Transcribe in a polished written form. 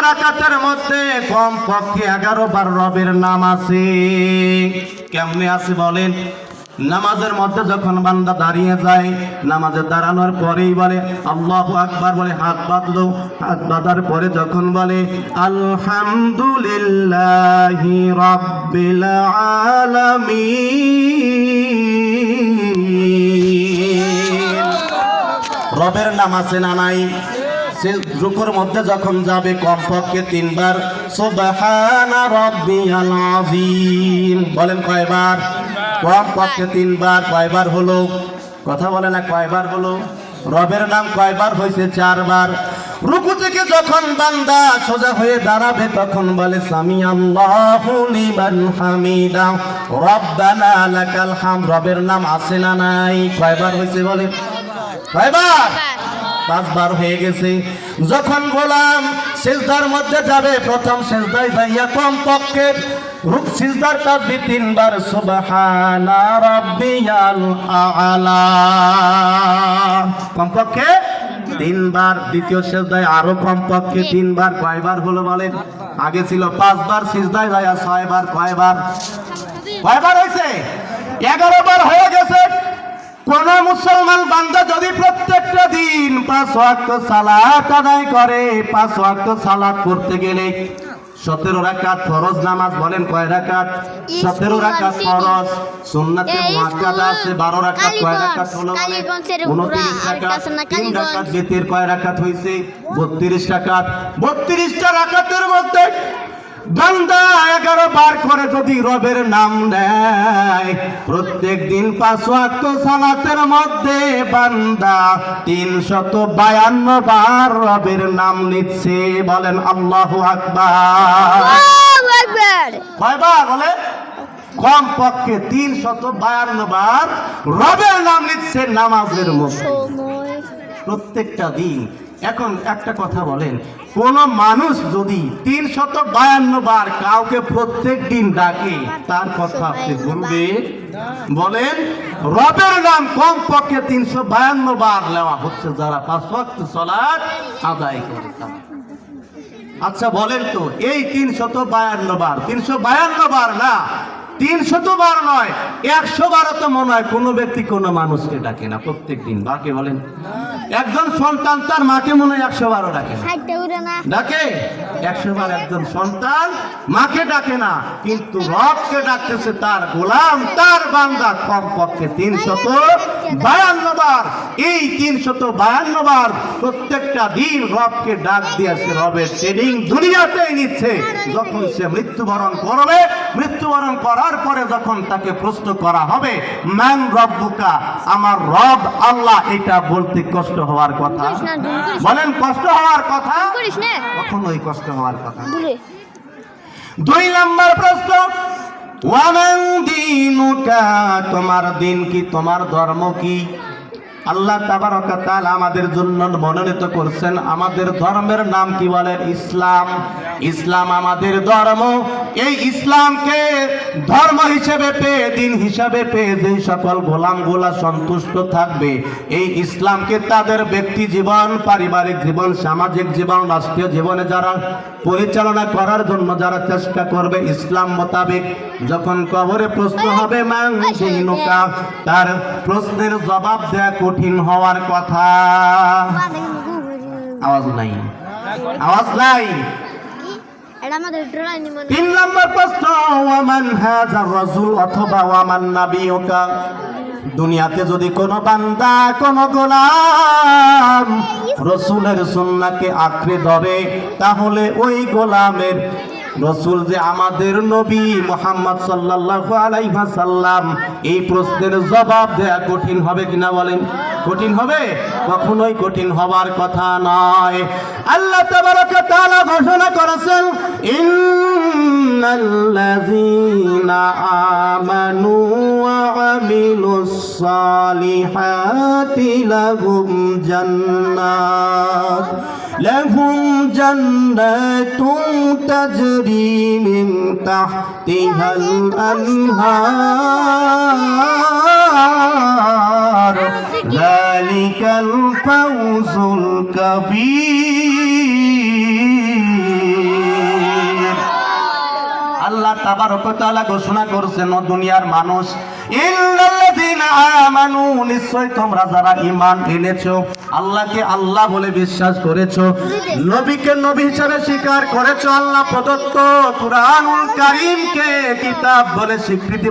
রাকাতের মধ্যে কম পক্ষে 11 বার রবের নাম আছে। কেমনে আছে বলেন? নামাজের মধ্যে যখন বান্দা দাঁড়িয়ে যায়, নামাজে দাঁড়ানোর পরেই বলে আল্লাহু আকবার, বলে হাত বাঁধলো, হাত বাঁধার পরে যখন বলে আলহামদুলিল্লাহি রাব্বিল আলামিন, রবের নাম আছে না নাই? সে রুকুর মধ্যে যখন যাবে কমপক্ষে 3 বার সুবহানা রাব্বিয়াল আযীম বলেন। কয়বার? কমপক্ষে 3 বার। কয়বার হলো? কথা বলে না, কয়বার হলো? রবের নাম কয়বার হয়েছে? 4 বার। রুকু থেকে যখন বান্দা সোজা হয়ে দাঁড়াবে তখন বলে সামি আল্লাহু লিমান হামিদা রব্বানা লাকাল হামদ। রবের নাম আছে না নাই? কয়বার হয়েছে বলে? কয়বার? 5 বার হয়ে গেছে। যখন গোলাম সিজদার মধ্যে যাবে, প্রথম সিজদায় যাইয়া কমপক্ষে সিজদার তাসবিহ 3 বার সুবহানা রাব্বিয়াল আ'লা, কমপক্ষে 3 বার। দ্বিতীয় সিজদায় আরো কমপক্ষে 3 বার। কয়বার হলো বলেন? আগে ছিল 5 বার, সিজদায় যাইয়া 6 বার। কয়বার? কয়বার হয়েছে? 11 বার হয়ে গেছে। কোন মুসলমান বান্দা যদি প্রত্যেকটা দিন 5 ওয়াক্ত সালাত আদায় করে, 5 ওয়াক্ত সালাত করতে গেলে 17 রাকাত ফরজ নামাজ, বলেন কয় রাকাত? 17 রাকাত ফরজ। সুন্নাতে মুআক্কাদা আছে 12 রাকাত। কয় রাকাত হলো? 29 রাকাত। 3 রাকাত বিতির কয় রাকাত হইছে? 32 রাকাত। 32টা রাকাতের মধ্যে বান্দা 11 বার করে যদি রবের নাম নেয়, প্রত্যেক দিন 5 ওয়াক্ত সালাতের মধ্যে বান্দা 352 বার রবের নাম নিচ্ছে। বলেন আল্লাহু আকবার। আল্লাহু আকবার। কয়বার বলে? কম পক্ষে 352 বার রবের নাম নিচ্ছে নামাজের মধ্যে প্রত্যেকটা দিন। এখন একটা কথা বলেন, কোন মানুষ যদি 352 বার কাউকে প্রত্যেক দিন ডাকে, তার কথা আপনি বলবে? বলেন, রবের নাম কমপক্ষে 352 বার নেওয়া হচ্ছে যারা 5 ওয়াক্ত সালাত আদায় করে। আচ্ছা বলেন তো, এই 352 বার, 352 বার না, 300 বার নয়, 100 বারও তো মনে হয় কোনো ব্যক্তি কোনো মানুষকে ডাকে না প্রত্যেক দিন। বাকি বলেন, একজন সন্তান তার মাকে মনে হয় 100 বারও ডাকে না। ডাকে 100 বার একজন সন্তান মাকে ডাকে না, কিন্তু রবকে ডাকতেছে তার গোলাম, তার বান্দা কমপক্ষে 352 বার। এই 352 বার প্রত্যেকটা দিন রবকে ডাক দিয়েছে, রবের ট্রেনিং দুনিয়াতেই নিচ্ছে। যখন সে মৃত্যুবরণ করবে, মৃত্যুবরণ করার পরে যখন তাকে প্রশ্ন করা হবে মান রব্বুকা, আমার রব আল্লাহ, এটা বলতে কষ্ট হওয়ার কথা? বলেন কষ্ট হওয়ার কথা? কখনোই কষ্ট হওয়ার কথা। 2 নম্বর প্রশ্ন, ওয়ামান দীনুকা, তোমার দিন কি, তোমার ধর্ম কি? আল্লাহ তাবারক ওয়া তাআলা আমাদের জন্য মনোনীত করছেন, আমাদের ধর্মের নাম কি বলেন? ইসলাম। ইসলাম আমাদের ধর্ম। এই ইসলামকে ধর্ম হিসেবে পেয়ে, দিন হিসেবে পেয়ে যে সকল গোলামগুলা সন্তুষ্ট থাকবে, এই ইসলামকে তাদের ব্যক্তি জীবন, পারিবারিক জীবন, সামাজিক জীবন, রাষ্ট্রীয় জীবনে যারা পরিচালনা করার জন্য যারা চেষ্টা করবে ইসলাম মোতাবেক, যখন কবরে প্রশ্ন হবে মান দীনুকা, তার প্রশ্নের জবাব দেয়া কঠিন হওয়ার কথা। আওয়াজ নাই, আওয়াজ নাই। 3 নম্বর প্রশ্ন, ওয়ামান হাযার রাসূল, অথবা ওয়ামান নাবিয়ুকা, দুনিয়াতে যদি কোনো বান্দা, কোনো গোলাম রাসূলের সুন্নাহকে আঁকড়ে ধরে, তাহলে ওই গোলামের রাসূল যে আমাদের নবী মুহাম্মদ সাল্লাল্লাহু আলাইহি ওয়াসাল্লাম, এই প্রশ্নের জবাব দেয়া কঠিন হবে কিনা বলেন? কঠিন হবে? কখনোই কঠিন হবার কথা নয়। আল্লাহ তাবারক ওয়া তাআলা ঘোষণা করেছেন, ইন্নাল্লাযীনা আমানু ওয়া আমিলুস সালিহাতি লাহুম জান্নাতুন তাজরি মিন তাহতিহাল আনহার যালিকাল ফাওজুল কাবীর। তাবারক ওয়া তাআলা ঘোষণা করেছেন, ও দুনিয়ার মানুষ, ইন্নাল্লাযীনা আমানু, নিশ্চয় তোমরা যারা ঈমান এনেছো, আল্লাহকে আল্লাহ বলে বিশ্বাস করেছো, নবীকে নবী হিসেবে স্বীকার করেছো, আল্লাহ প্রদত্ত কুরআনুল কারীমকে কিতাব বলে স্বীকৃতি